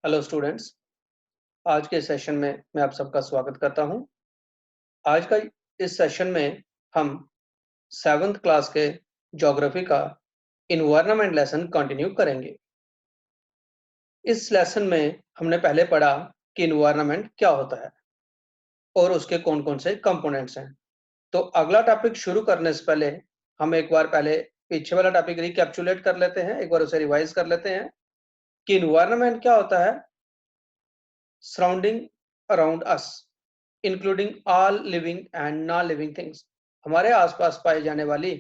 Hello students. आज के session में मैं आप सबका स्वागत करता हूं। आज का इस सेशन में हम 7th क्लास के ज्योग्राफी का इन्वायरमेंट लेसन कंटिन्यू करेंगे। इस लेसन में हमने पहले पढ़ा कि इन्वायरमेंट क्या होता है और उसके कौन-कौन से कंपोनेंट्स हैं। तो अगला टॉपिक शुरू करने से पहले हम एक बार पहले पीछे वाला टॉपिक रिकैप्चुलेट कर लेते हैं, एक बार उसे रिवाइज कर लेते हैं कि इन्वायरमेंट क्या होता है। Surrounding around us including all living and non living things. हमारे आसपास पाई जाने वाली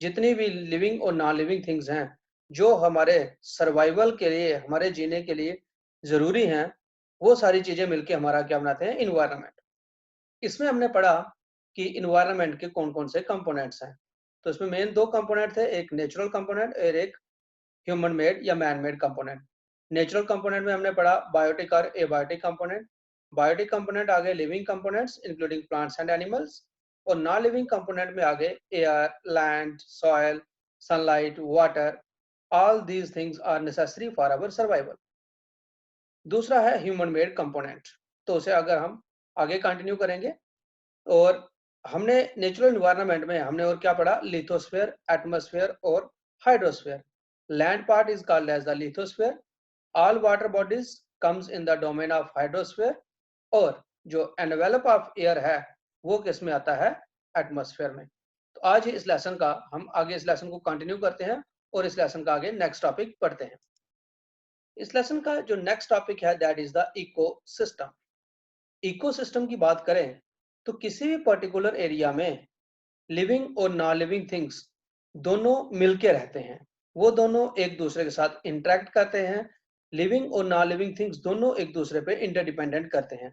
जितनी भी लिविंग और नॉन लिविंग थिंग्स हैं जो हमारे सर्वाइवल के लिए, हमारे जीने के लिए जरूरी हैं, वो सारी चीजें मिलकर हमारा क्या बनाते हैं, इन्वायरमेंट। इसमें हमने पढ़ा कि इन्वायरमेंट के कौन कौन से कंपोनेंट्स हैं। तो इसमें मेन दो कंपोनेंट थे, एक नेचुरल कंपोनेंट और एक ह्यूमन मेड या man made component. Natural component में हमने पढ़ा बायोटिक और एबायोटिक कंपोनेंट। बायोटिक कंपोनेंट आ गए living components including plants and animals, और नॉन लिविंग कंपोनेंट में आ गए air, land, soil, sunlight, water. All these things are necessary for our survival. दूसरा है ह्यूमन मेड कंपोनेंट। तो उसे अगर हम आगे कंटिन्यू करेंगे, और हमने नेचुरल एनवायरनमेंट में हमने और क्या पढ़ा, लिथोस्फीयर, एटमॉस्फेयर और hydrosphere. Land part is called as the lithosphere. All water bodies comes in the domain of hydrosphere, और जो एनवेलप ऑफ एयर है वो किस में आता है, एटमॉस्फेयर में। तो आज इस लेसन का हम आगे इस लेसन को कंटिन्यू करते हैं और इस लेसन का आगे नेक्स्ट टॉपिक पढ़ते हैं। इस लेसन का जो नेक्स्ट टॉपिक है that is the ecosystem. Ecosystem की बात करें तो किसी भी पर्टिकुलर एरिया में लिविंग और नॉन लिविंग थिंग्स दोनों मिलके रहते हैं। वो दोनों एक दूसरे के साथ इंटरेक्ट करते हैं। लिविंग और नॉन लिविंग थिंग्स दोनों एक दूसरे पे इंटरडिपेंडेंट करते हैं।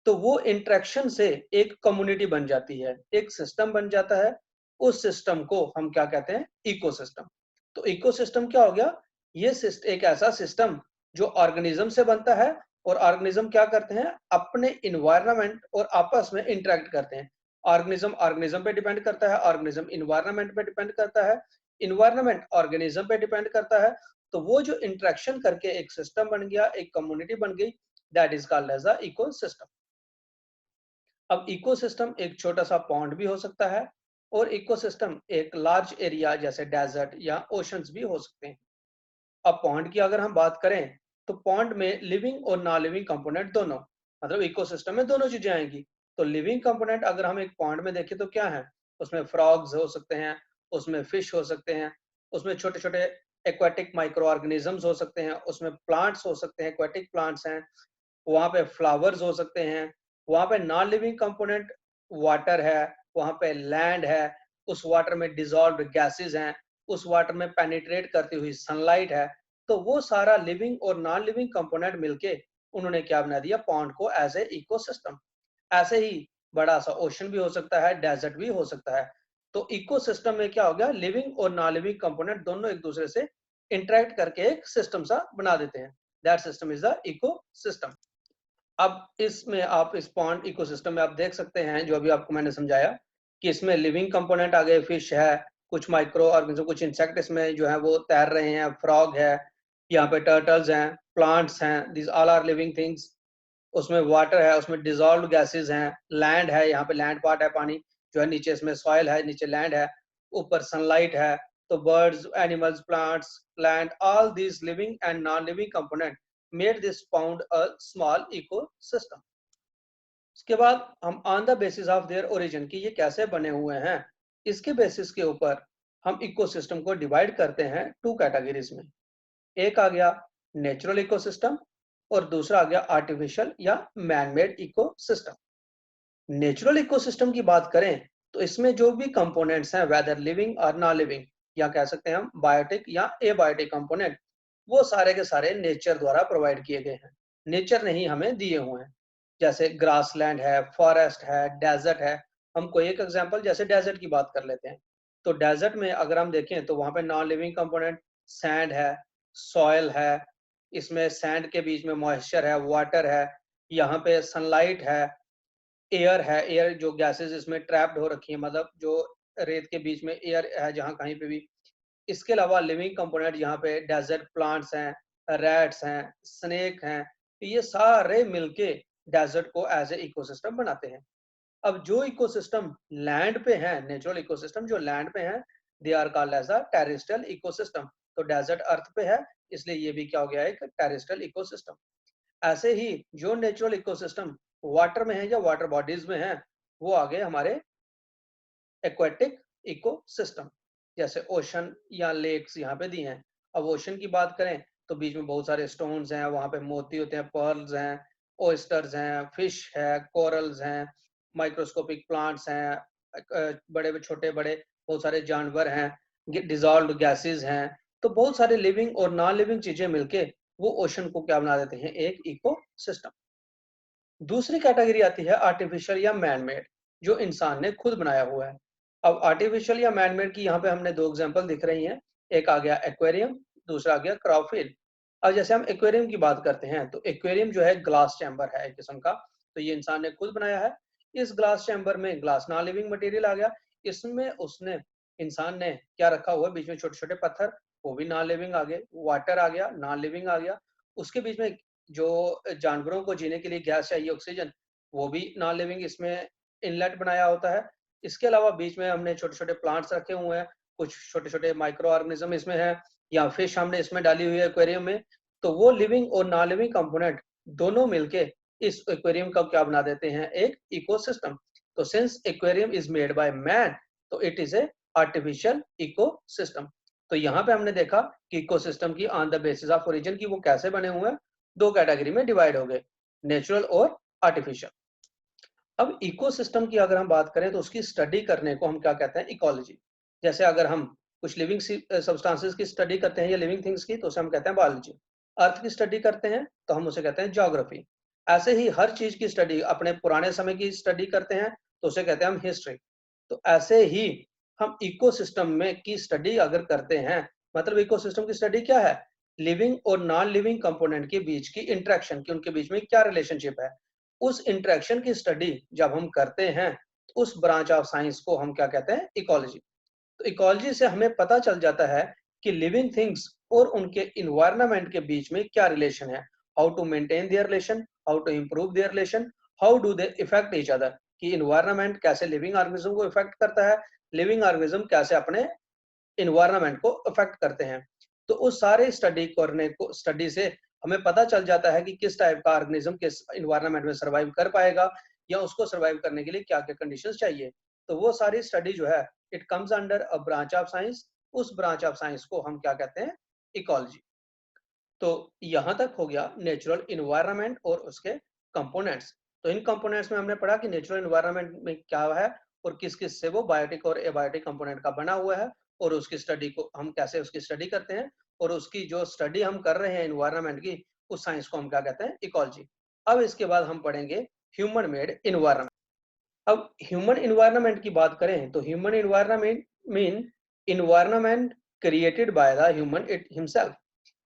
तो वो इंटरेक्शन से एक कम्युनिटी बन जाती है, एक सिस्टम बन जाता है। उस सिस्टम को हम क्या कहते हैं, इकोसिस्टम। तो इकोसिस्टम क्या हो गया, ये एक ऐसा सिस्टम जो ऑर्गेनिज्म से बनता है, और ऑर्गेनिज्म क्या करते हैं, अपने इन्वायरमेंट और आपस में इंटरेक्ट करते हैं। ऑर्गेनिज्म ऑर्गेनिज्म पे डिपेंड करता है, ऑर्गेनिज्म इन्वायरमेंट पे डिपेंड करता है, इन्वायरमेंट ऑर्गेनिज्म पे डिपेंड करता है। तो वो जो इंटरेक्शन करके एक सिस्टम बन गया, एक कम्युनिटी बन गई, that is called as the ecosystem. अब इकोसिस्टम एक छोटा सा पॉन्ड भी हो सकता है, और इकोसिस्टम एक लार्ज एरिया जैसे डेजर्ट या ओशंस भी हो सकते हैं। अब पॉन्ड की अगर हम बात करें तो पॉन्ड में लिविंग और नॉन लिविंग कंपोनेंट दोनों, मतलब इकोसिस्टम में दोनों चीजें आएंगी। तो लिविंग कंपोनेंट अगर हम एक पॉन्ड में देखें तो क्या है, उसमें फ्रॉग्स हो सकते हैं, उसमें फिश हो सकते हैं, उसमें छोटे छोटे एक्वाटिक माइक्रो ऑर्गेनिजम्स हो सकते हैं, उसमें प्लांट्स हो सकते हैं, एक्वाटिक प्लांट्स हैं, वहाँ पे फ्लावर्स हो सकते हैं। वहाँ पे नॉन लिविंग कंपोनेंट वाटर है, वहाँ पे लैंड है, उस वाटर में डिजॉल्व्ड गैसेस हैं, उस वाटर में पेनिट्रेट करती हुई सनलाइट है। तो वो सारा लिविंग और नॉन लिविंग कंपोनेंट मिलके उन्होंने क्या बना दिया, पॉन्ड को एज ए इकोसिस्टम। ऐसे ही बड़ा सा ओशन भी हो सकता है, डेजर्ट भी हो सकता है। तो इकोसिस्टम में क्या हो गया, लिविंग और नॉन लिविंग कंपोनेंट दोनों एक दूसरे से इंटरेक्ट करके एक सिस्टम सा बना देते हैं। That system is the ecosystem. अब इसमें आप इस पॉन्ड इकोसिस्टम में आप देख सकते हैं जो अभी आपको मैंने समझाया कि इसमें लिविंग कंपोनेंट आ गए, फिश है, कुछ माइक्रो ऑर्गेनिज्म, कुछ इंसेक्ट इसमें जो है वो तैर रहे हैं, फ्रॉग है, यहाँ पे टर्टल्स हैं, प्लांट्स हैं, this all are living things. उसमें वाटर है, उसमें डिजॉल्व्ड गैसेस हैं, लैंड है, यहाँ पे लैंड पार्ट है, पानी जो है नीचे, इसमें सॉइल है, नीचे लैंड है, ऊपर सनलाइट है। तो birds, animals, plants, land, all these living and non living component made this pound a small ecosystem. इसके बाद हम on the basis of their origin की ये कैसे बने हुए हैं, इसके बेसिस के ऊपर हम इकोसिस्टम को डिवाइड करते हैं टू कैटेगरीज में। एक आ गया नेचुरल इकोसिस्टम, और दूसरा आ गया आर्टिफिशियल या man made ecosystem. Natural ecosystem की बात करें तो इसमें जो भी कंपोनेंट्स हैं, वेदर लिविंग और नॉन लिविंग, या कह सकते हैं हम बायोटिक या एबायोटिक कंपोनेंट, वो सारे के सारे नेचर द्वारा प्रोवाइड किए गए हैं, नेचर ने ही हमें दिए हुए हैं। जैसे ग्रासलैंड है, फॉरेस्ट है, डेजर्ट है। हम कोई एक एग्जांपल जैसे डेजर्ट की बात कर लेते हैं। तो डेजर्ट में अगर हम देखें तो वहां पे नॉन लिविंग कंपोनेंट सैंड है, सॉयल है, इसमें सैंड के बीच में मॉइस्चर है, वाटर है, यहाँ पे सनलाइट है, एयर जो गैसेस इसमें ट्रैप्ड हो रखी है, मतलब जो रेत के बीच में एयर है जहाँ कहीं पे भी। इसके अलावा लिविंग कंपोनेंट यहाँ पे डेजर्ट प्लांट्स हैं, रैट्स हैं, स्नेक हैं, तो ये सारे मिलके डेजर्ट को एज ए इकोसिस्टम बनाते हैं। अब जो इकोसिस्टम लैंड पे है, नेचुरल इकोसिस्टम जो लैंड पे है, they are called as a terrestrial ecosystem. तो डेजर्ट अर्थ पे है, इसलिए ये भी क्या हो गया, एक टेरेस्ट्रियल इकोसिस्टम। ऐसे ही जो नेचुरल इकोसिस्टम वाटर में है या वाटर बॉडीज में है, वो आ गए हमारे एक्वेटिक इकोसिस्टम, जैसे ओशन या लेक्स यहाँ पे दी हैं। अब ओशन की बात करें तो बीच में बहुत सारे स्टोन्स हैं, वहां पे मोती होते हैं, पर्ल्स हैं, ओयस्टर्स हैं, फिश है, कोरल्स हैं, माइक्रोस्कोपिक प्लांट्स हैं, बड़े छोटे बड़े बहुत सारे जानवर हैं, डिजॉल्व्ड गैसेस हैं। तो बहुत सारे लिविंग और नॉन लिविंग चीजें मिलके वो ओशन को क्या बना देते हैं, एक इकोसिस्टम। दूसरी कैटेगरी आती है आर्टिफिशियल या मैनमेड, जो इंसान ने खुद बनाया हुआ है। अब आर्टिफिशियल या मैनमेड की यहाँ पे हमने दो एग्जांपल दिख रही हैं, एक आ गया एक्वेरियम, दूसरा आ गया क्रॉपफील्ड। अब जैसे हम एक्वेरियम की बात करते हैं तो एक्वेरियम जो है ग्लास चैम्बर है एक किस्म का, तो ये इंसान ने खुद बनाया है। इस ग्लास चैम्बर में ग्लास नॉन लिविंग मटेरियल आ गया, इसमें उसने इंसान ने क्या रखा हुआ है, बीच में छोटे छोटे पत्थर, वो भी नॉन लिविंग आ गए, वाटर आ गया, नॉन लिविंग आ गया, उसके बीच में जो जानवरों को जीने के लिए गैस चाहिए ऑक्सीजन, वो भी नॉन लिविंग इसमें इनलेट बनाया होता है। इसके अलावा बीच में हमने छोटे छोटे प्लांट्स रखे हुए हैं, कुछ छोटे छोटे माइक्रो ऑर्गेनिज्म इसमें है, या फिश हमने इसमें डाली हुई है एक्वेरियम में। तो वो लिविंग और नॉन लिविंग कंपोनेंट दोनों मिलके इस एक्वेरियम का क्या बना देते हैं, एक इकोसिस्टम। तो since aquarium is made by man, तो it is a artificial ecosystem. तो यहाँ पे हमने देखा कि इकोसिस्टम की on the basis of origin की वो कैसे बने हुए हैं, दो कैटेगरी में डिवाइड हो गए, नेचुरल और आर्टिफिशियल। अब इकोसिस्टम की अगर हम बात करें तो उसकी स्टडी करने को हम क्या कहते हैं, इकोलॉजी। जैसे अगर हम कुछ लिविंग सब्सटेंसेस की स्टडी करते हैं या लिविंग थिंग्स की, तो उसे हम कहते हैं बायोलॉजी। अर्थ की स्टडी करते हैं तो हम उसे कहते हैं ज्योग्राफी। ऐसे ही हर चीज की स्टडी, अपने पुराने समय की स्टडी करते हैं तो उसे कहते हैं हम हिस्ट्री। तो ऐसे ही हम इकोसिस्टम में की स्टडी अगर करते हैं, मतलब इकोसिस्टम की स्टडी क्या है, लिविंग और नॉन लिविंग कंपोनेंट के बीच की इंटरेक्शन की, उनके बीच में क्या रिलेशनशिप है, उस इंटरेक्शन की स्टडी जब हम करते हैं तो उस ब्रांच ऑफ साइंस को हम क्या कहते हैं, इकोलॉजी। तो इकोलॉजी से हमें पता चल जाता है कि लिविंग थिंग्स और उनके इन्वायरमेंट के बीच में क्या रिलेशन है, how to maintain their relation, how to improve their relation, how do they effect each other, कि इन्वायरमेंट कैसे लिविंग ऑर्गेनिज्म को इफेक्ट करता है, लिविंग ऑर्गेनिज्म कैसे अपने इन्वायरमेंट को अफेक्ट करते हैं। तो उस सारे स्टडी करने को, स्टडी से हमें पता चल जाता है कि किस टाइप का ऑर्गेनिज्म किस इन्वायरमेंट में सर्वाइव कर पाएगा, या उसको सर्वाइव करने के लिए क्या क्या कंडीशंस चाहिए। तो वो सारी स्टडी जो है, it comes under a branch of science. उस ब्रांच ऑफ साइंस को हम क्या कहते हैं, इकोलॉजी। तो यहाँ तक हो गया नेचुरल इन्वायरमेंट और उसके कंपोनेंट्स। तो इन कंपोनेंट्स में हमने पढ़ा कि नेचुरल इन्वायरमेंट में क्या है और किस किस से वो बायोटिक और एबायोटिक कंपोनेंट का बना हुआ है, और उसकी स्टडी को हम कैसे उसकी स्टडी करते हैं, और उसकी जो स्टडी हम कर रहे हैं इन्वायरमेंट की, उस साइंस को हम क्या कहते हैं, इकोलॉजी। अब इसके बाद हम पढ़ेंगे ह्यूमन मेड इन्वायरमेंट। अब ह्यूमन इन्वायरमेंट की बात करें तो human environment mean environment created by the human it himself,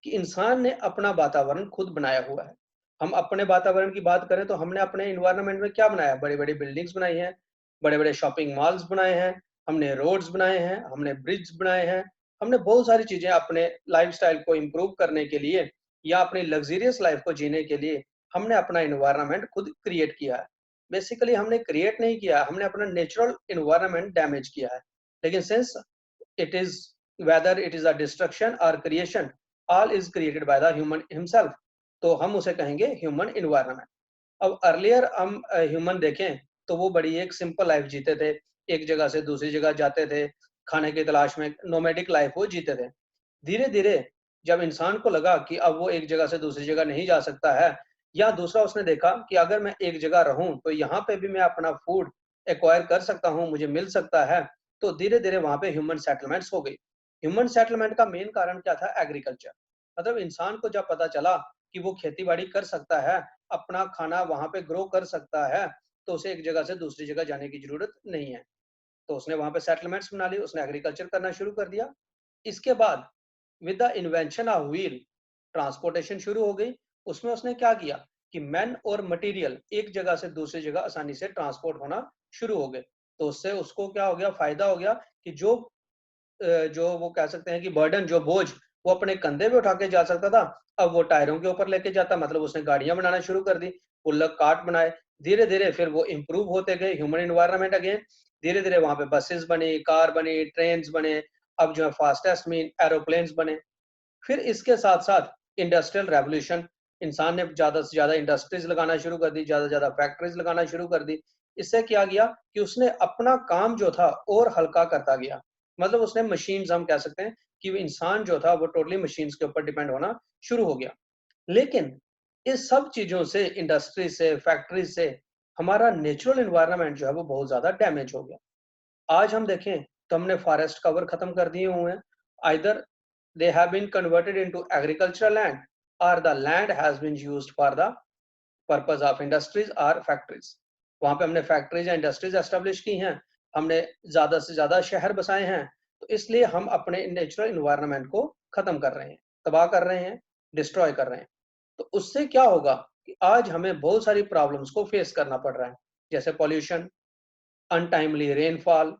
कि इंसान ने अपना वातावरण खुद बनाया हुआ है। हम अपने वातावरण की बात करें तो हमने अपने इन्वायरमेंट में क्या बनाया, बड़ी बड़ी बिल्डिंग्स बनाई हैं, बड़े बड़े शॉपिंग मॉल्स बनाए हैं, हमने रोड्स बनाए हैं, हमने ब्रिज बनाए हैं, हमने बहुत सारी चीजें अपने लाइफस्टाइल को इम्प्रूव करने के लिए या अपनी लग्जरियस लाइफ को जीने के लिए हमने अपना इन्वायरमेंट खुद क्रिएट किया है। बेसिकली हमने क्रिएट नहीं किया, हमने अपना नेचुरल इन्वायरमेंट डैमेज किया है। लेकिन since it is whether it is a destruction or creation, all is created by the human himself, तो हम उसे कहेंगे ह्यूमन इन्वायरमेंट। अब अर्लियर हम ह्यूमन देखें तो वो बड़ी एक सिंपल लाइफ जीते थे, एक जगह से दूसरी जगह जाते थे, खाने की तलाश में नोमैडिक लाइफ वो जीते थे। धीरे धीरे जब इंसान को लगा कि अब वो एक जगह से दूसरी जगह नहीं जा सकता है, या दूसरा उसने देखा कि अगर मैं एक जगह रहूं तो यहाँ पे भी मैं अपना फूड एक्वायर कर सकता हूँ, मुझे मिल सकता है, तो धीरे धीरे वहां पे ह्यूमन सेटलमेंट्स हो गई। ह्यूमन सेटलमेंट का मेन कारण क्या था, एग्रीकल्चर। मतलब इंसान को जब पता चला कि वो खेती बाड़ी कर सकता है, अपना खाना वहां पे ग्रो कर सकता है, तो उसे एक जगह से दूसरी जगह जाने की जरूरत नहीं है। तो उसने वहां पे सेटलमेंट्स बना ली, उसने एग्रीकल्चर करना शुरू कर दिया। इसके बाद with the invention of wheel transportation शुरू हो गई। उसमें उसने क्या किया कि मैन और मटेरियल एक जगह से दूसरी जगह आसानी से ट्रांसपोर्ट होना शुरू हो गए। तो उससे उसको क्या हो गया, फायदा हो गया कि जो वो कह सकते हैं कि बर्डन, जो बोझ वो अपने कंधे पे उठा के जा सकता था, अब वो टायरों के ऊपर लेके जाता, मतलब उसने गाड़ियां बनाना शुरू कर दी, पुल्लक कार्ट बनाए, धीरे धीरे फिर वो इम्प्रूव होते गए ह्यूमन इन्वायरमेंट अगेन, धीरे धीरे वहां पे बसेस बनी, कार बनी, ट्रेन बने, अब जो है फास्टेस्ट मीन एरोप्लेन्स बने। फिर इसके साथ साथ इंडस्ट्रियल रेवोल्यूशन, इंसान ने ज्यादा से ज्यादा इंडस्ट्रीज लगाना शुरू कर दी, ज्यादा से ज्यादा फैक्ट्रीज लगाना शुरू कर दी। इससे क्या गया कि उसने अपना काम जो था और हल्का करता गया, मतलब उसने मशीन्स, हम कह सकते हैं कि वो इंसान जो था वो टोटली मशीन्स के ऊपर डिपेंड होना शुरू हो गया। लेकिन इस सब चीजों से, इंडस्ट्री से, फैक्ट्री से हमारा नेचुरल एनवायरनमेंट जो है वो बहुत ज्यादा डैमेज हो गया। आज हम देखें तो हमने फॉरेस्ट कवर खत्म कर दिए हुए हैं, either they have been converted into agricultural land or the land has been used for the purpose of industries or factories। वहां पे हमने फैक्ट्रीज या इंडस्ट्रीज एस्टेब्लिश की हैं, हमने ज्यादा से ज्यादा शहर बसाए हैं, तो इसलिए हम अपने नेचुरल इन्वायरमेंट को खत्म कर रहे हैं, तबाह कर रहे हैं, डिस्ट्रॉय कर रहे हैं। तो उससे क्या होगा कि आज हमें बहुत सारी प्रॉब्लम्स को फेस करना पड़ रहा है, जैसे pollution, untimely rainfall,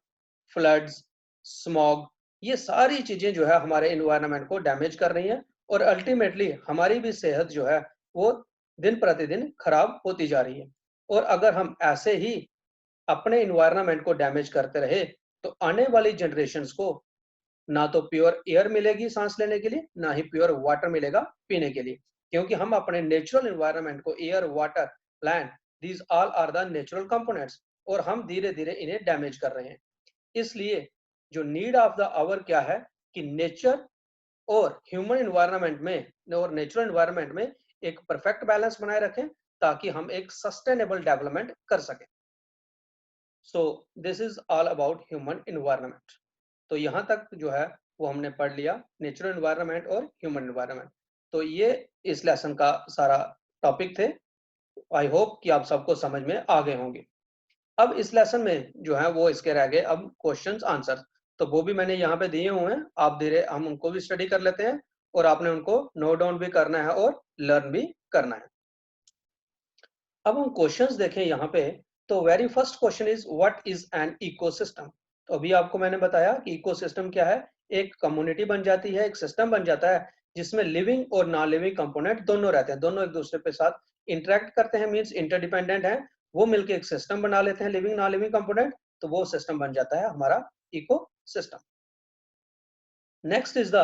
floods, smog, ये सारी चीजें जो है हमारे एनवायरनमेंट को डैमेज कर रही हैं और अल्टीमेटली हमारी भी सेहत जो है वो दिन प्रतिदिन खराब होती जा रही है। और अगर हम ऐसे ही अपने एनवायरनमेंट को डैमेज करते रहे तो आने वाली जनरेशन्स को ना तो प्योर एयर मिलेगी सांस लेने के लिए, ना ही प्योर वाटर मिलेगा पीने के लिए, क्योंकि हम अपने नेचुरल एनवायरनमेंट को, air, water, land, these all are the natural components, और हम धीरे धीरे इन्हें डैमेज कर रहे हैं। इसलिए जो नीड ऑफ द आवर क्या है कि नेचर और ह्यूमन एनवायरनमेंट में और नेचुरल एनवायरनमेंट में एक परफेक्ट बैलेंस बनाए रखें ताकि हम एक सस्टेनेबल डेवलपमेंट कर सकें। सो this is all about human environment. तो यहाँ तक जो है वो हमने पढ़ लिया नेचुरल एनवायरनमेंट और ह्यूमन एनवायरनमेंट। तो ये इस लेसन का सारा टॉपिक थे। आई होप कि आप सबको समझ में आ गए होंगे। अब इस लेसन में जो है वो इसके रह गए अब क्वेश्चंस आंसर, तो वो भी मैंने यहाँ पे दिए हुए हैं, आप धीरे हम उनको भी स्टडी कर लेते हैं और आपने उनको नोट डाउन भी करना है और लर्न भी करना है। अब हम क्वेश्चंस देखें यहाँ पे, तो very first question is what is an ecosystem. तो अभी आपको मैंने बताया कि इकोसिस्टम क्या है, एक कम्युनिटी बन जाती है, एक सिस्टम बन जाता है जिसमें लिविंग और नॉन लिविंग कंपोनेंट दोनों रहते हैं, दोनों एक दूसरे के साथ इंटरेक्ट करते हैं, मींस इंटरडिपेंडेंट है, वो मिलकर एक सिस्टम बना लेते हैं, लिविंग नॉन लिविंग कंपोनेंट, तो वो सिस्टम बन जाता है हमारा ecosystem. Next is the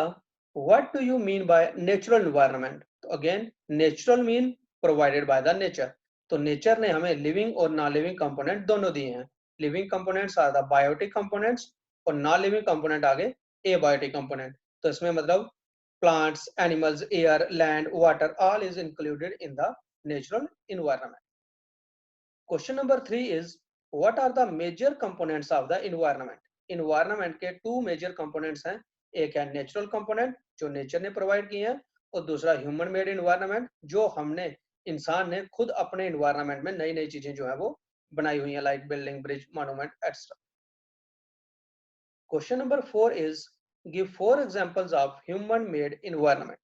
what do you mean by natural environment. तो again natural mean provided by the nature, तो नेचर ने हमें लिविंग और नॉन लिविंग कंपोनेंट दोनों दिए हैं। Living components are the biotic components और नॉन लिविंग कंपोनेंट आगे एबायोटिक कंपोनेंट। तो इसमें मतलब plants, animals, air, land, water, all is included in the natural environment. Question number 3 is what are the major components of the environment. Environment के two major components हैं, एक है natural component जो nature ने provide किए हैं, और दूसरा ह्यूमन मेड एनवायरनमेंट जो हमने, इंसान ने खुद अपने एनवायरनमेंट में नई नई चीजें जो है वो बनाई हुई हैं, like building, bridge, monument etcetera. Question number 4 is give 4 examples of human made environment,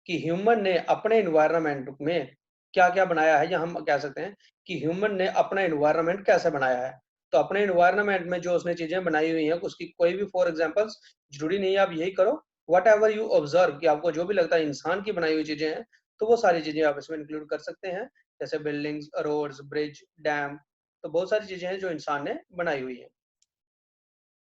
कि ह्यूमन ने अपने एनवायरनमेंट में क्या क्या बनाया है, या हम कह सकते हैं कि ह्यूमन ने अपना एनवायरनमेंट कैसे बनाया है। तो अपने एनवायरनमेंट में जो उसने चीजें बनाई हुई हैं उसकी कोई भी 4 एग्जांपल्स, जरूरी नहीं है आप यही करो, वट एवर यू ऑब्जर्व, कि आपको जो भी लगता है इंसान की बनाई हुई चीजें हैं तो वो सारी चीजें आप इसमें इंक्लूड कर सकते हैं, जैसे बिल्डिंग्स, रोड्स, ब्रिज, डैम, तो बहुत सारी चीजें हैं जो इंसान ने बनाई हुई है।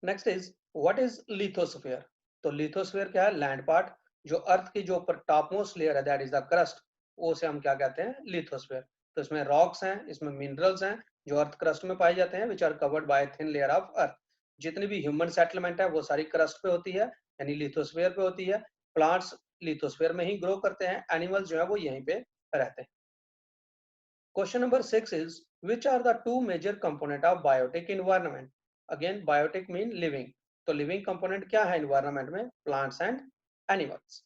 Next is what is lithosphere. तो लिथोस्फीयर क्या है, लैंड पार्ट, जो अर्थ की जो ऊपर टॉप मोस्ट लेयर है दैट इज द क्रस्ट, वो से हम क्या कहते हैं, लिथोस्फीयर। तो इसमें रॉक्स हैं, इसमें मिनरल्स हैं जो अर्थ क्रस्ट में पाए जाते हैं, which are covered by thin layer of earth. जितनी भी ह्यूमन सेटलमेंट है वो सारी क्रस्ट पे होती है, यानी लिथोस्फीयर पे होती है। प्लांट्स लिथोस्फीयर में ही ग्रो करते हैं, एनिमल्स जो है वो यहीं पे रहते हैं। Question number 6 is which are the two major component of biotic environment। again biotic mean living, तो living component क्या है environment में, plants and animals।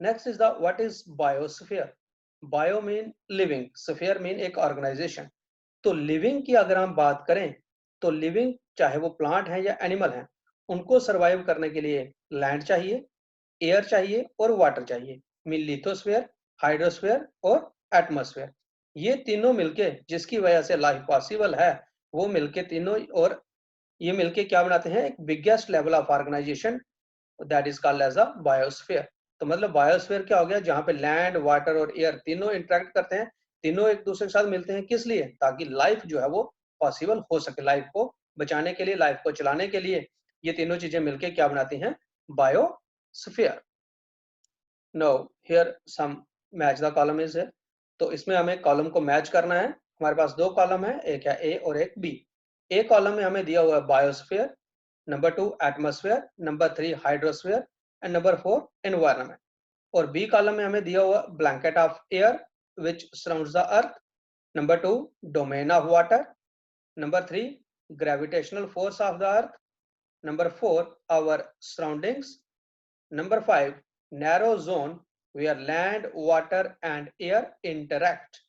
next is the what is biosphere। bio mean living, sphere mean एक organization। तो living की अगर हम बात करें तो living चाहे वो plant है या animal है, उनको survive करने के लिए land चाहिए, एयर चाहिए और वाटर चाहिए, मीन लिथोस्फीयर, हाइड्रोस्फीयर और एटमॉस्फेयर। ये तीनों मिलके जिसकी वजह से लाइफ पॉसिबल है, वो मिलके तीनों, और ये मिलके क्या बनाते हैं, एक biggest level of organization that is called as a biosphere. तो मतलब बायोस्फीयर क्या हो गया, जहां पे लैंड, वाटर और एयर तीनों इंटरेक्ट करते हैं, तीनों एक दूसरे के साथ मिलते हैं। किस लिए? ताकि लाइफ जो है वो पॉसिबल हो सके, लाइफ को बचाने के लिए, लाइफ को चलाने के लिए ये तीनों चीजें मिलकर क्या बनाती हैं? Biosphere. No here some match the column is है। तो इसमें हमें कॉलम को मैच करना है। हमारे पास दो कॉलम है, एक है ए और एक बी। ए कॉलम में हमें दिया हुआ है biosphere, number 2 atmosphere, number 3 hydrosphere and number 4 environment. और बी कॉलम में हमें दिया हुआ blanket of air which surrounds the earth, number 2 domain of water, number 3 gravitational force of the earth, number 4 our surroundings, number 5 narrow zone where land, water and air interact,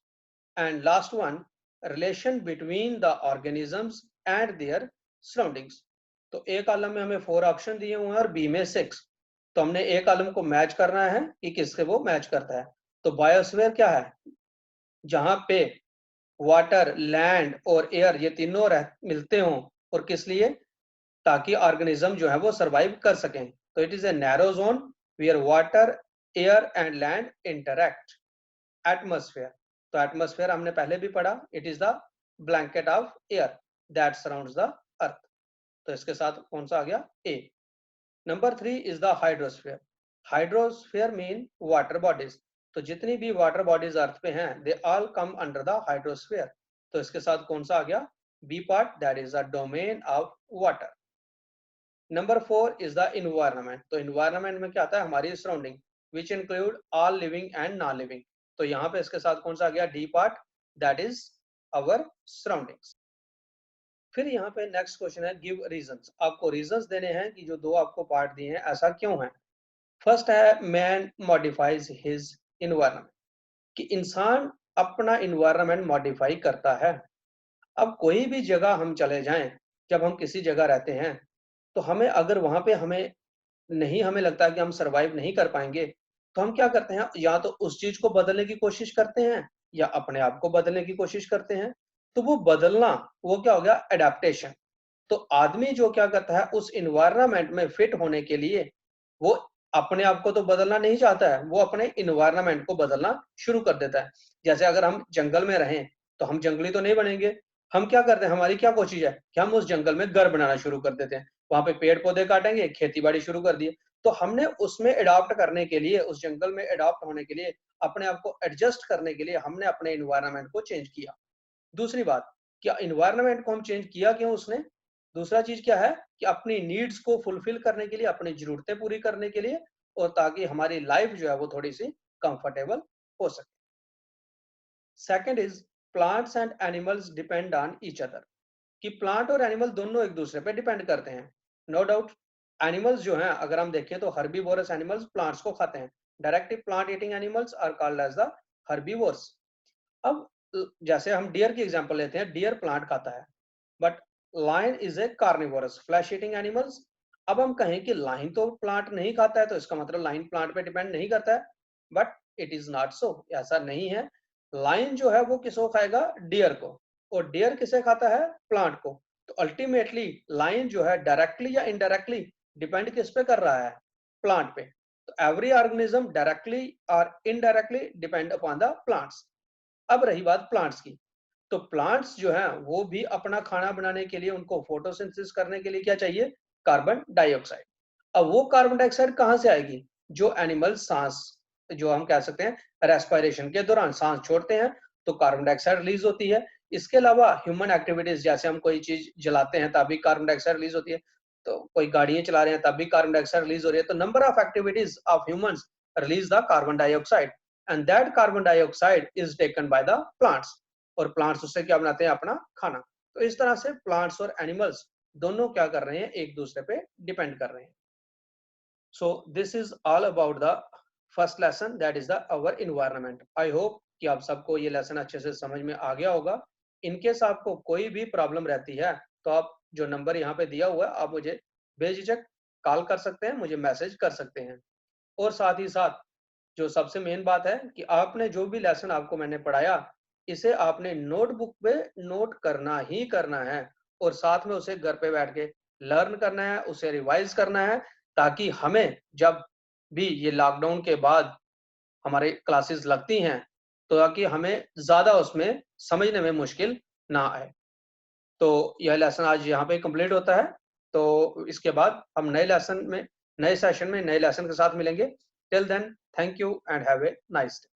and last one relation between the organisms and their surroundings। तो ए column में हमें 4 option दिए हुए हैं और B में 6। तो हमने ए कॉलम को मैच करना है कि किससे वो मैच करता है। तो बायोस्फीयर क्या है? जहां पे वाटर, लैंड और एयर ये तीनों मिलते हों, और किस लिए? ताकि ऑर्गेनिज्म जो है वो सरवाइव कर सकें। तो it is a narrow zone where water, air and land interact. Atmosphere, तो एटमॉस्फेयर हमने पहले भी पढ़ा, it is the blanket of air that surrounds the earth. तो इसके साथ कौन सा आ गया? ए। Number 3 is the hydrosphere. Hydrosphere mean water bodies. तो जितनी भी वाटर बॉडीज अर्थ पे हैं they all come under the hydrosphere. तो इसके साथ कौन सा आ गया? B part, that is the domain of water. Number 4 is the environment. तो इन्वायरमेंट में क्या आता है? हमारी surrounding which include all living and non living. तो यहाँ पे इसके साथ कौन सा आ गया? D part, that is our surroundings. फिर यहाँ पे नेक्स्ट क्वेश्चन है गिव रीजंस। आपको रीजंस देने हैं कि जो दो आपको पार्ट दिए हैं ऐसा क्यों है। फर्स्ट है मैन मॉडिफाइज हिज इन्वायरमेंट, कि इंसान अपना इन्वायरमेंट मॉडिफाई करता है। अब कोई भी जगह हम चले जाएं, जब हम किसी जगह रहते हैं तो हमें अगर वहां पे हमें लगता है कि हम सरवाइव नहीं कर पाएंगे, तो हम क्या करते हैं? या तो उस चीज को बदलने की कोशिश करते हैं या अपने आप को बदलने की कोशिश करते हैं। तो वो बदलना, वो क्या हो गया? एडेप्टेशन। तो आदमी जो क्या करता है, उस इन्वायरमेंट में फिट होने के लिए वो अपने आप को तो बदलना नहीं चाहता है, वो अपने इन्वायरमेंट को बदलना शुरू कर देता है। जैसे अगर हम जंगल में रहें तो हम जंगली तो नहीं बनेंगे। हम क्या करते हैं? हमारी क्या कोशिश है कि हम उस जंगल में घर बनाना शुरू कर देते हैं, वहां पे पेड़ पौधे काटेंगे, खेती बाड़ी शुरू कर दिए। तो हमने उसमें अडॉप्ट करने के लिए, उस जंगल में अडॉप्ट होने के लिए, अपने आप को एडजस्ट करने के लिए हमने अपने इन्वायरमेंट को चेंज किया। दूसरी बात, क्या इन्वायरमेंट को हम चेंज किया क्यों उसने? दूसरा चीज क्या है कि अपनी नीड्स को फुलफिल करने के लिए, अपनी जरूरतें पूरी करने के लिए, और ताकि हमारी लाइफ जो है वो थोड़ी सी कंफर्टेबल हो सके। Second is plants and animals depend on each other, कि प्लांट और एनिमल दोनों एक दूसरे पे डिपेंड करते हैं। नो डाउट एनिमल्स जो हैं, अगर हम देखें तो हर्बीवोरस एनिमल्स प्लांट्स को खाते हैं। Directly plant eating animals are called as the herbivores. अब जैसे हम डियर की एग्जांपल लेते हैं, डियर प्लांट खाता है, but lion is a carnivorous flesh eating animals. अब हम कहें कि लायन तो प्लांट नहीं खाता है, तो इसका मतलब लायन प्लांट पे डिपेंड नहीं करता है, but it is not so, ऐसा नहीं है। लायन जो है वो किसको खाएगा? डियर को। और डियर किसे खाता है? प्लांट को। तो अल्टीमेटली लायन जो है डायरेक्टली या इनडायरेक्टली डिपेंड किस पे कर रहा है? प्लांट पे। तो एवरी ऑर्गेनिज्म डायरेक्टली और indirectly depend upon the plants. अब रही बात प्लांट्स की, तो प्लांट्स जो हैं वो भी अपना खाना बनाने के लिए, उनको फोटोसिंथेसिस करने के लिए क्या चाहिए? Carbon dioxide. अब वो कार्बन डाइऑक्साइड कहाँ से आएगी? जो एनिमल सांस, जो हम कह सकते हैं रेस्पिरेशन के दौरान सांस छोड़ते हैं तो कार्बन डाइऑक्साइड रिलीज होती है। इसके अलावा ह्यूमन एक्टिविटीज, जैसे हम कोई चीज जलाते हैं तब भी कार्बन डाइऑक्साइड रिलीज होती है, तो कोई गाड़ियां चला रहे हैं तब भी कार्बन डाइऑक्साइड रिलीज हो रही है। तो number of activities of humans release the carbon dioxide, and that carbon dioxide is taken by the plants, और प्लांट्स उससे क्या बनाते हैं? अपना खाना। तो इस तरह से प्लांट्स और एनिमल्स दोनों क्या कर रहे हैं? एक दूसरे पे डिपेंड कर रहे हैं। So this is all about the first lesson, that is the our environment. I hope कि आप सबको ये लेसन अच्छे से समझ में आ गया होगा। इनकेस आपको कोई भी प्रॉब्लम रहती है तो आप जो नंबर यहाँ पे दिया हुआ है, आप मुझे बेझिझक कॉल कर सकते हैं, मुझे मैसेज कर सकते हैं। और साथ ही साथ जो सबसे मेन बात है कि आपने जो भी लेसन आपको मैंने पढ़ाया, इसे आपने नोटबुक पे नोट करना ही करना है, और साथ में उसे घर पे बैठ के लर्न करना है, उसे रिवाइज करना है, ताकि हमें जब भी ये लॉकडाउन के बाद हमारे क्लासेस लगती हैं, तो ताकि हमें ज़्यादा उसमें समझने में मुश्किल ना आए। तो यह लेसन आज यहाँ पे कंप्लीट होता है। तो इसके बाद हम नए सेशन में नए लेसन के साथ मिलेंगे। Till then, thank you and have a nice day.